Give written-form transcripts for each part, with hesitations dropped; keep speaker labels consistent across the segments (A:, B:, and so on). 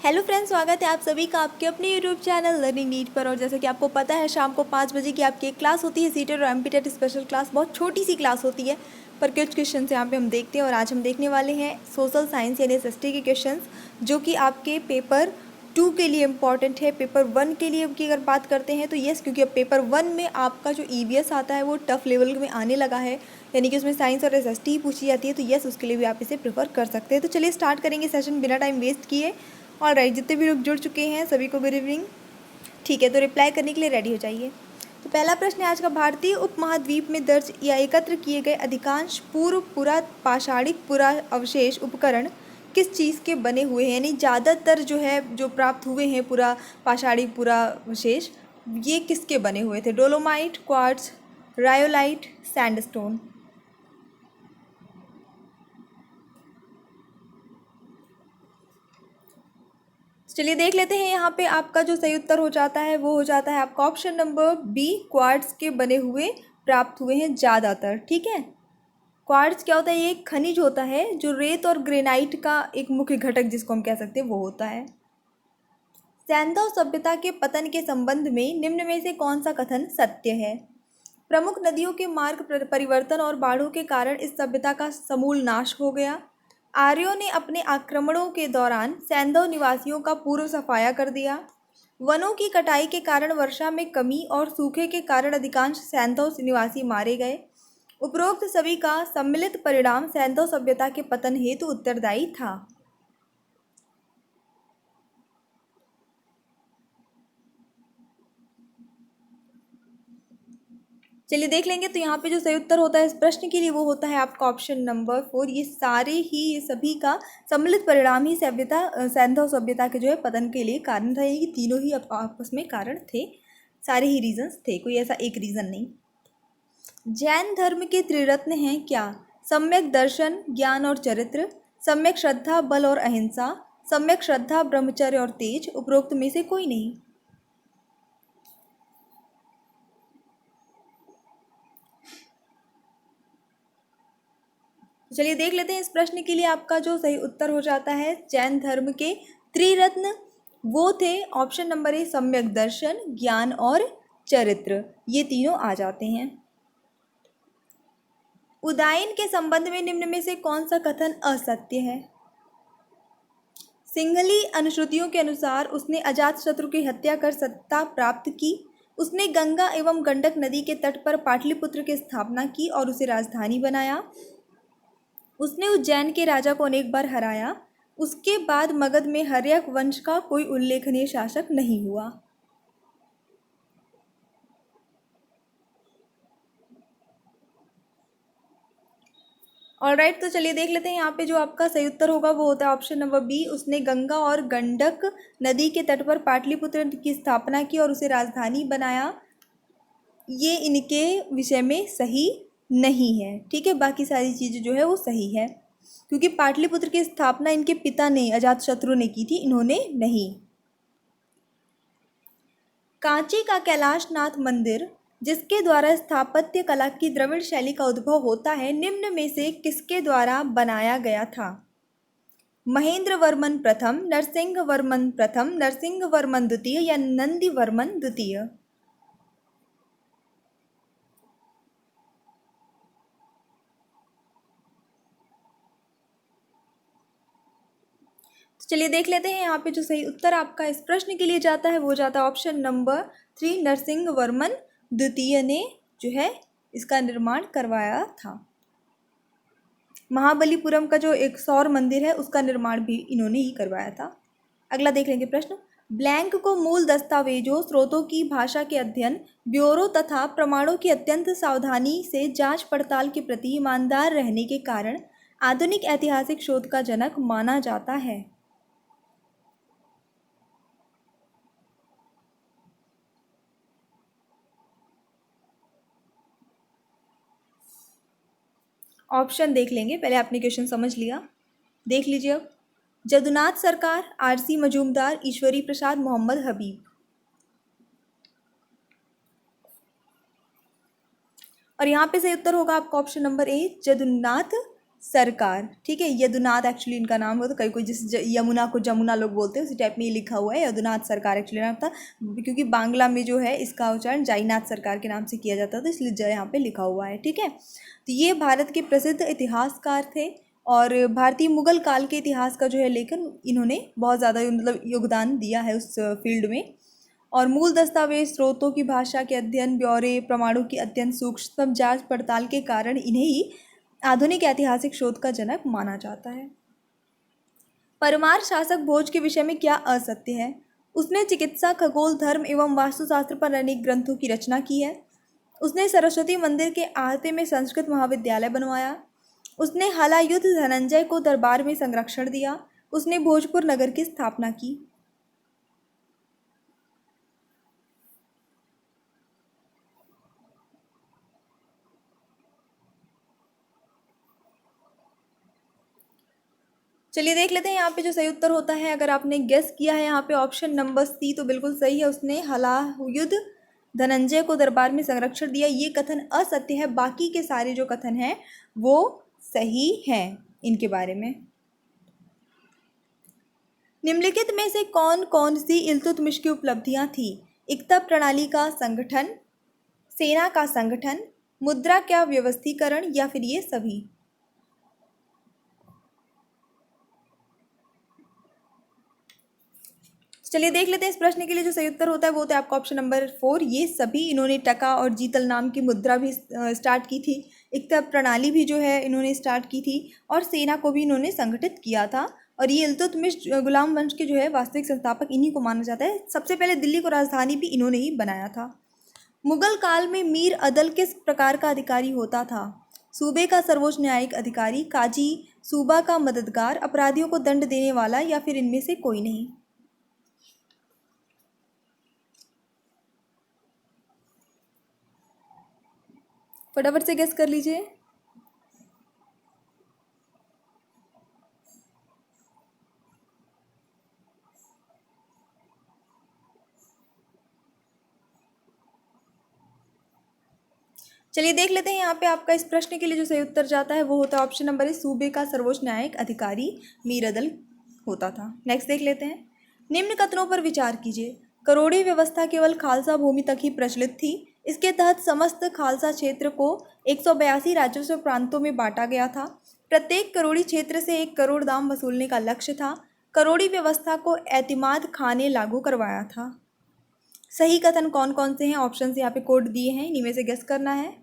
A: Hello friends, स्वागत है आप सभी का आपके अपने यूट्यूब चैनल लर्निंग नीट पर। और जैसे कि आपको पता है, शाम को 5 बजे की आपकी एक क्लास होती है, सीटेट और एमपीटेट स्पेशल क्लास। बहुत छोटी सी क्लास होती है, पर कुछ क्वेश्चंस यहाँ पे हम देखते हैं। और आज हम देखने वाले हैं सोशल साइंस यानी एसएसटी के क्वेश्चंस, जो कि आपके पेपर 2 के लिए इम्पॉर्टेंट है। पेपर 1 के लिए की अगर बात करते हैं तो यस, क्योंकि अब पेपर 1 में आपका जो ईवीएस आता है वो टफ लेवल में आने लगा है, यानी कि उसमें साइंस और एसएसटी पूछी जाती है। तो यस, उसके लिए भी आप इसे प्रेफर कर सकते हैं। तो चलिए स्टार्ट करेंगे सेशन बिना टाइम वेस्ट किए। और राइट, जितने भी लोग जुड़ चुके हैं सभी को गुड इवनिंग। ठीक है, तो रिप्लाई करने के लिए रेडी हो जाइए। तो पहला प्रश्न है आज का, भारतीय उपमहाद्वीप में दर्ज या एकत्र किए गए अधिकांश पूर्व पुरा पाषाणिक पुरा अवशेष उपकरण किस चीज़ के बने हुए हैं? यानी ज़्यादातर जो है, जो प्राप्त हुए हैं पुरा पाषाणिक पुरा अवशेष, ये किसके बने हुए थे? Dolomite, quartz, rhyolite, sandstone. चलिए देख लेते हैं। यहाँ पे आपका जो सही उत्तर हो जाता है वो हो जाता है आपका ऑप्शन नंबर बी, क्वार्ट्ज के बने हुए प्राप्त हुए हैं ज़्यादातर। ठीक है, क्वार्ट्ज क्या होता है? ये एक खनिज होता है जो रेत और ग्रेनाइट का एक मुख्य घटक जिसको हम कह सकते हैं वो होता है। सैंधव सभ्यता के पतन के संबंध में निम्न में से कौन सा कथन सत्य है? प्रमुख नदियों के मार्ग परिवर्तन और बाढ़ों के कारण इस सभ्यता का समूल नाश हो गया। आर्यों ने अपने आक्रमणों के दौरान सैंधव निवासियों का पूर्व सफाया कर दिया। वनों की कटाई के कारण वर्षा में कमी और सूखे के कारण अधिकांश सैंधव निवासी मारे गए। उपरोक्त सभी का सम्मिलित परिणाम सैंधव सभ्यता के पतन हेतु उत्तरदायी था। चलिए देख लेंगे। तो यहाँ पे जो सही उत्तर होता है इस प्रश्न के लिए वो होता है आपका ऑप्शन नंबर 4। ये सारे ही, ये सभी का सम्मिलित परिणाम ही सैंधव सभ्यता के जो है पतन के लिए कारण था। ये तीनों ही आपस में कारण थे, सारे ही रीजंस थे, कोई ऐसा एक रीजन नहीं। जैन धर्म के त्रिरत्न हैं क्या? सम्यक दर्शन, ज्ञान और चरित्र, सम्यक श्रद्धा, बल और अहिंसा, सम्यक श्रद्धा, ब्रह्मचर्य और तेज। उपरोक्त में से कोई नहीं। चलिए देख लेते हैं। इस प्रश्न के लिए आपका जो सही उत्तर हो जाता है जैन धर्म के त्रिरत्न वो थे ऑप्शन नंबर ए, सम्यक दर्शन, ज्ञान और चरित्र, ये तीनों आ जाते हैं। उदायन के संबंध में निम्न में से कौन सा कथन असत्य है? सिंहली अनुश्रुतियों के अनुसार उसने अजातशत्रु की हत्या कर सत्ता प्राप्त की। उसने गंगा एवं गंडक नदी के तट पर पाटलिपुत्र की स्थापना की और उसे राजधानी बनाया। उसने उज्जैन के राजा को अनेक बार हराया। उसके बाद मगध में हर्यक वंश का कोई उल्लेखनीय शासक नहीं हुआ। ऑलराइट, तो चलिए देख लेते हैं। यहाँ पे जो आपका सही उत्तर होगा वो होता है ऑप्शन नंबर बी। उसने गंगा और गंडक नदी के तट पर पाटलिपुत्र की स्थापना की और उसे राजधानी बनाया। ये इनके विषय में सही नहीं है। ठीक है, बाकी सारी चीज़ें जो है वो सही है, क्योंकि पाटलिपुत्र की स्थापना इनके पिता ने, अजातशत्रु ने की थी, इन्होंने नहीं। कांची का कैलाशनाथ मंदिर, जिसके द्वारा स्थापत्य कला की द्रविड़ शैली का उद्भव होता है, निम्न में से किसके द्वारा बनाया गया था? महेंद्र वर्मन प्रथम, नरसिंह वर्मन प्रथम, नरसिंह वर्मन द्वितीय या नंदी वर्मन द्वितीय? तो चलिए देख लेते हैं। यहाँ पे जो सही उत्तर आपका इस प्रश्न के लिए जाता है वो जाता है ऑप्शन नंबर 3, नरसिंह वर्मन द्वितीय ने जो है इसका निर्माण करवाया था। महाबलीपुरम का जो एक सौर मंदिर है उसका निर्माण भी इन्होंने ही करवाया था। अगला देख लेंगे प्रश्न। ब्लैंक को मूल दस्तावेजों, स्रोतों की भाषा के अध्ययन, ब्यूरो तथा प्रमाणों की अत्यंत सावधानी से जांच पड़ताल के प्रति ईमानदार रहने के कारण आधुनिक ऐतिहासिक शोध का जनक माना जाता है। ऑप्शन देख लेंगे, पहले आपने क्वेश्चन समझ लिया, देख लीजिए अब। जदुनाथ सरकार, आरसी मजूमदार, ईश्वरी प्रसाद, मोहम्मद हबीब। और यहाँ पे सही उत्तर होगा आपका ऑप्शन नंबर ए, जदुनाथ सरकार, ठीक है। यदुनाथ एक्चुअली इनका नाम हो, तो कहीं कोई जिस यमुना को जमुना लोग बोलते हैं उसी टाइप में ये लिखा हुआ है। यदुनाथ सरकार एक्चुअली नाम था, क्योंकि बांग्ला में जो है इसका उच्चारण जयनाथ सरकार के नाम से किया जाता था, इसलिए जय यहाँ पे लिखा हुआ है, ठीक है। तो ये भारत के प्रसिद्ध इतिहासकार थे और भारतीय मुगल काल के इतिहास का जो है लेखन इन्होंने बहुत ज़्यादा मतलब योगदान दिया है उस फील्ड में। और मूल दस्तावेज, स्रोतों की भाषा के अध्ययन, ब्यौरे, प्रमाणों की अत्यंत सूक्ष्म जांच पड़ताल के कारण इन्हें ही आधुनिक ऐतिहासिक शोध का जनक माना जाता है। परमार शासक भोज के विषय में क्या असत्य है? उसने चिकित्सा, खगोल, धर्म एवं वास्तुशास्त्र पर अनेक ग्रंथों की रचना की है। उसने सरस्वती मंदिर के आहते में संस्कृत महाविद्यालय बनवाया। उसने हलायुद्ध धनंजय को दरबार में संरक्षण दिया। उसने भोजपुर नगर की स्थापना की। चलिए देख लेते हैं यहाँ पे जो सही उत्तर होता है। अगर आपने गेस किया है यहाँ पे ऑप्शन नंबर सी, तो बिल्कुल सही है। उसने हलायुद्ध धनंजय को दरबार में संरक्षण दिया, ये कथन असत्य है। बाकी के सारे जो कथन हैं वो सही हैं इनके बारे में। निम्नलिखित में से कौन कौन सी इल्तुतमिश की उपलब्धियां थी? एकता प्रणाली का संगठन, सेना का संगठन, मुद्रा का व्यवस्थीकरण, या फिर ये सभी? चलिए देख लेते हैं इस प्रश्न के लिए जो सही उत्तर होता है वो होता है आपका ऑप्शन नंबर 4, ये सभी। इन्होंने टका और जीतल नाम की मुद्रा भी स्टार्ट की थी, एकता प्रणाली भी जो है इन्होंने स्टार्ट की थी, और सेना को भी इन्होंने संगठित किया था। और ये इल्तुतमिश गुलाम वंश के जो है वास्तविक संस्थापक इन्हीं को माना जाता है। सबसे पहले दिल्ली को राजधानी भी इन्होंने ही बनाया था। मुगल काल में मीर अदल किस प्रकार का अधिकारी होता था? सूबे का सर्वोच्च न्यायिक अधिकारी, काजी, सूबा का मददगार, अपराधियों को दंड देने वाला, या फिर इनमें से कोई नहीं? फटाफट से गेस कर लीजिए। चलिए देख लेते हैं यहाँ पे आपका इस प्रश्न के लिए जो सही उत्तर जाता है वो होता है ऑप्शन नंबर 1, सूबे का सर्वोच्च न्यायिक अधिकारी मीर अदल होता था। नेक्स्ट देख लेते हैं। निम्न कथनों पर विचार कीजिए। करोड़ी व्यवस्था केवल खालसा भूमि तक ही प्रचलित थी। इसके तहत समस्त खालसा क्षेत्र को 182 राजस्व प्रांतों में बांटा गया था। प्रत्येक करोड़ी क्षेत्र से 1 करोड़ दाम वसूलने का लक्ष्य था। करोड़ी व्यवस्था को एतिमाद खान ने लागू करवाया था। सही कथन कौन कौन से हैं? ऑप्शन यहाँ पे कोड दिए हैं, इन्हीं में से गेस करना है।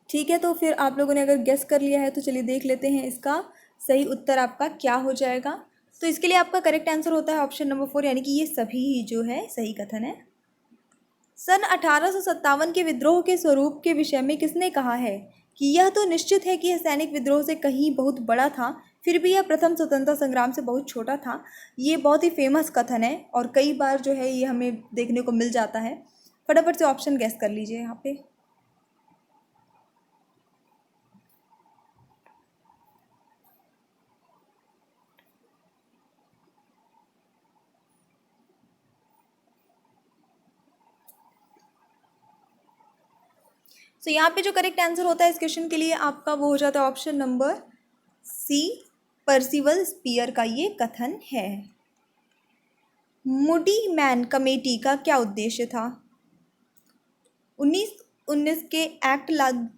A: ठीक है, तो फिर आप लोगों ने अगर गेस कर लिया है तो चलिए देख लेते हैं इसका सही उत्तर आपका क्या हो जाएगा। तो इसके लिए आपका करेक्ट आंसर होता है ऑप्शन नंबर 4, यानी कि ये सभी ही जो है सही कथन है। सन 1857 के विद्रोह के स्वरूप के विषय में किसने कहा है कि यह तो निश्चित है कि यह सैनिक विद्रोह से कहीं बहुत बड़ा था, फिर भी यह प्रथम स्वतंत्रता संग्राम से बहुत छोटा था? ये बहुत ही फेमस कथन है और कई बार जो है ये हमें देखने को मिल जाता है। फटाफट से ऑप्शन गेस कर लीजिए यहाँ पे। सो यहाँ पे जो करेक्ट आंसर होता है इस क्वेश्चन के लिए आपका वो हो जाता है option number C, Percival Spear का ये कथन है। मूडी मैन कमेटी का क्या उद्देश्य था? 1919 के एक्ट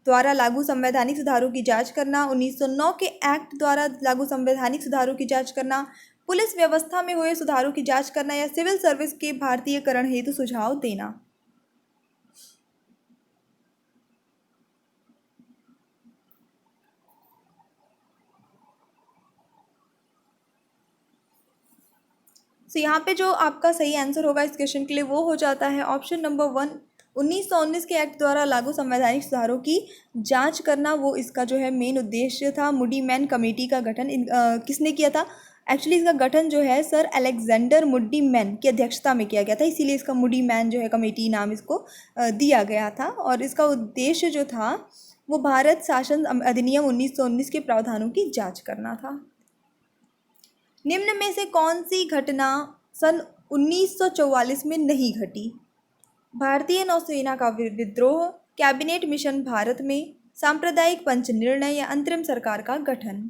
A: द्वारा लागू संवैधानिक सुधारों की जांच करना, 1909 के एक्ट द्वारा लागू संवैधानिक सुधारों की जांच करना, पुलिस व्यवस्था में हुए सुधारों की जांच करना, या सिविल सर्विस के भारतीयकरण हेतु सुझाव देना? सो यहाँ पे जो आपका सही आंसर होगा इस क्वेश्चन के लिए वो हो जाता है ऑप्शन नंबर 1, 1919 के एक्ट द्वारा लागू संवैधानिक सुधारों की जांच करना, वो इसका जो है मेन उद्देश्य था। मुडी मैन कमेटी का गठन किसने किया था? एक्चुअली इसका गठन जो है सर अलेक्जेंडर मुडी मैन की अध्यक्षता में किया गया था, इसीलिए इसका मुडी मैन जो है कमेटी नाम इसको दिया गया था। और इसका उद्देश्य जो था वो भारत शासन अधिनियम 1919 के प्रावधानों की जाँच करना था। निम्न में से कौन सी घटना सन 1944 में नहीं घटी? भारतीय नौसेना का विद्रोह, कैबिनेट मिशन भारत में, सांप्रदायिक पंच निर्णय या अंतरिम सरकार का गठन?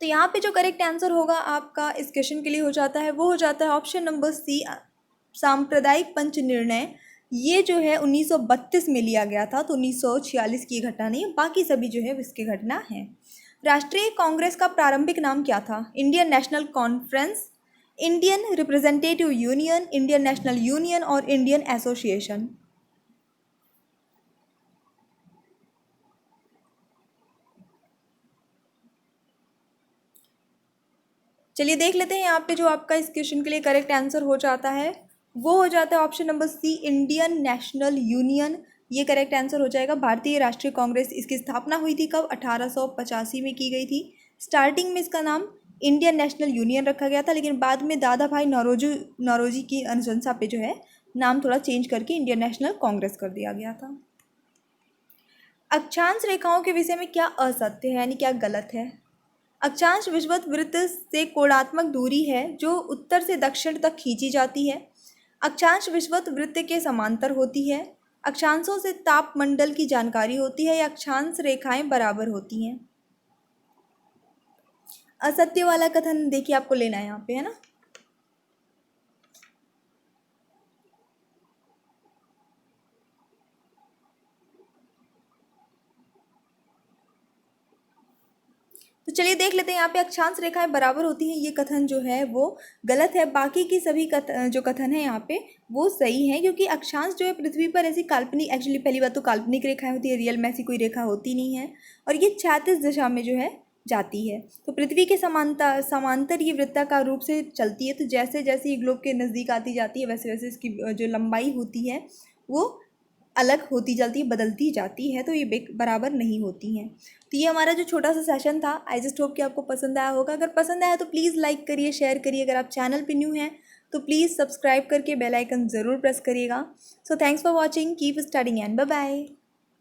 A: तो यहाँ पे जो करेक्ट आंसर होगा आपका इस क्वेश्चन के लिए हो जाता है, वो हो जाता है ऑप्शन नंबर सी, सांप्रदायिक पंच निर्णय। ये जो है 1932 में लिया गया था, तो 1946 की घटना नहीं, बाकी सभी जो है इसकी घटना है। राष्ट्रीय कांग्रेस का प्रारंभिक नाम क्या था? Indian national conference, Indian representative union, Indian National union और इंडियन एसोसिएशन? चलिए देख लेते हैं यहाँ पे जो आपका इस क्वेश्चन के लिए करेक्ट आंसर हो जाता है, वो हो जाता है option number C, Indian National Union. ये करेक्ट आंसर हो जाएगा। भारतीय राष्ट्रीय कांग्रेस, इसकी स्थापना हुई थी कब? 1885 में की गई थी। स्टार्टिंग में इसका नाम इंडियन नेशनल यूनियन रखा गया था, लेकिन बाद में दादा भाई नौरोजी की अनुशंसा पे जो है नाम थोड़ा चेंज करके इंडियन नेशनल कांग्रेस कर दिया गया था। अक्षांश रेखाओं के विषय में क्या असत्य है, यानी क्या गलत है? अक्षांश विषुवत वृत्त से कोणात्मक दूरी है जो उत्तर से दक्षिण तक खींची जाती है। अक्षांश विषुवत वृत्त के समांतर होती है। अक्षांशों से तापमंडल की जानकारी होती है या अक्षांश रेखाएं बराबर होती हैं? असत्य वाला कथन देखिए आपको लेना है यहाँ पे, है ना। तो चलिए देख लेते हैं यहाँ पे अक्षांश रेखाएं बराबर होती हैं, ये कथन जो है वो गलत है। बाकी की सभी जो कथन है यहाँ पे वो सही है, क्योंकि अक्षांश जो है पृथ्वी पर ऐसी काल्पनिक, एक्चुअली पहली बात तो काल्पनिक रेखाएं होती है, रियल में ऐसी कोई रेखा होती नहीं है, और ये 36 दिशा में जो है जाती है। तो पृथ्वी के समांतर ये वृत्ताकार रूप से चलती है। तो जैसे जैसे ये ग्लोब के नज़दीक आती जाती है, वैसे वैसे इसकी जो लंबाई होती है वो अलग होती जाती है, बदलती जाती है, तो ये बराबर नहीं होती हैं। तो ये हमारा जो छोटा सा सेशन था, आई जस्ट होप कि आपको पसंद आया होगा। अगर पसंद आया तो प्लीज़ लाइक करिए, शेयर करिए। अगर आप चैनल पे न्यू हैं तो प्लीज़ सब्सक्राइब करके बेल आइकन ज़रूर प्रेस करिएगा। So thanks for watching, keep studying and bye bye.